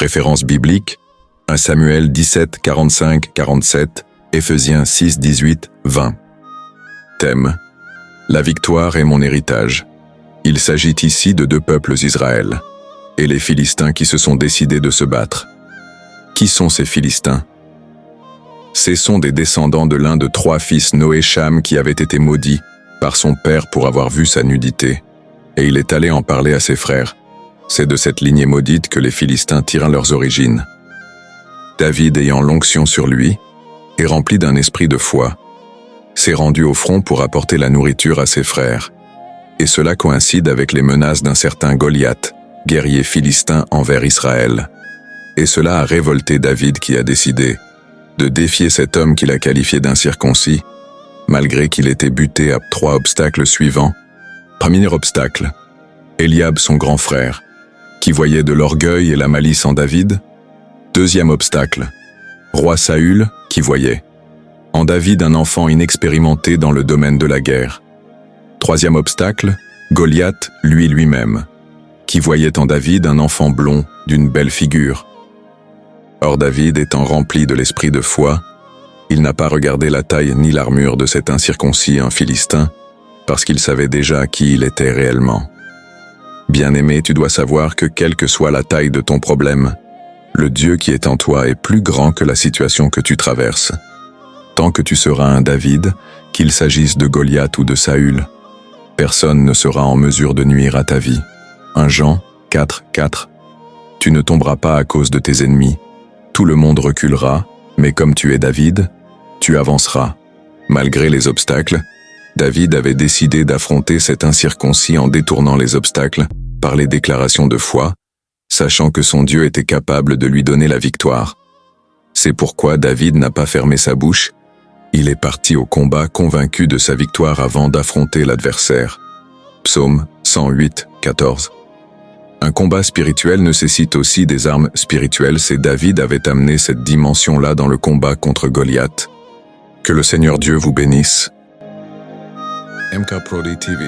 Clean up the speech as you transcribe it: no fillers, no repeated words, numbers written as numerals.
Référence biblique, 1 Samuel 17, 45, 47, Éphésiens 6, 18, 20. Thème: la victoire est mon héritage. Il s'agit ici de deux peuples Israël, et les Philistins qui se sont décidés de se battre. Qui sont ces Philistins? Ce sont des descendants de l'un de 3 fils Noé Cham qui avait été maudit par son père pour avoir vu sa nudité, et il est allé en parler à ses frères. C'est de cette lignée maudite que les Philistins tirent leurs origines. David, ayant l'onction sur lui, et rempli d'un esprit de foi, s'est rendu au front pour apporter la nourriture à ses frères, et cela coïncide avec les menaces d'un certain Goliath, guerrier philistin envers Israël. Et cela a révolté David qui a décidé de défier cet homme qu'il a qualifié d'incirconcis, malgré qu'il était buté à 3 obstacles suivants. Premier obstacle, Eliab son grand frère, qui voyait de l'orgueil et la malice en David. Deuxième obstacle, roi Saül, qui voyait en David un enfant inexpérimenté dans le domaine de la guerre. Troisième obstacle, Goliath, lui-même, qui voyait en David un enfant blond d'une belle figure. Or David étant rempli de l'esprit de foi, il n'a pas regardé la taille ni l'armure de cet incirconcis, un Philistin, parce qu'il savait déjà qui il était réellement. Bien-aimé, tu dois savoir que quelle que soit la taille de ton problème, le Dieu qui est en toi est plus grand que la situation que tu traverses. Tant que tu seras un David, qu'il s'agisse de Goliath ou de Saül, personne ne sera en mesure de nuire à ta vie. 1 Jean 4, 4. Tu ne tomberas pas à cause de tes ennemis. Tout le monde reculera, mais comme tu es David, tu avanceras. Malgré les obstacles, David avait décidé d'affronter cet incirconcis en détournant les obstacles par les déclarations de foi, sachant que son Dieu était capable de lui donner la victoire. C'est pourquoi David n'a pas fermé sa bouche. Il est parti au combat convaincu de sa victoire avant d'affronter l'adversaire. Psaume 108, 14. Un combat spirituel nécessite aussi des armes spirituelles. C'est David avait amené cette dimension-là dans le combat contre Goliath. Que le Seigneur Dieu vous bénisse. MK Prod TV.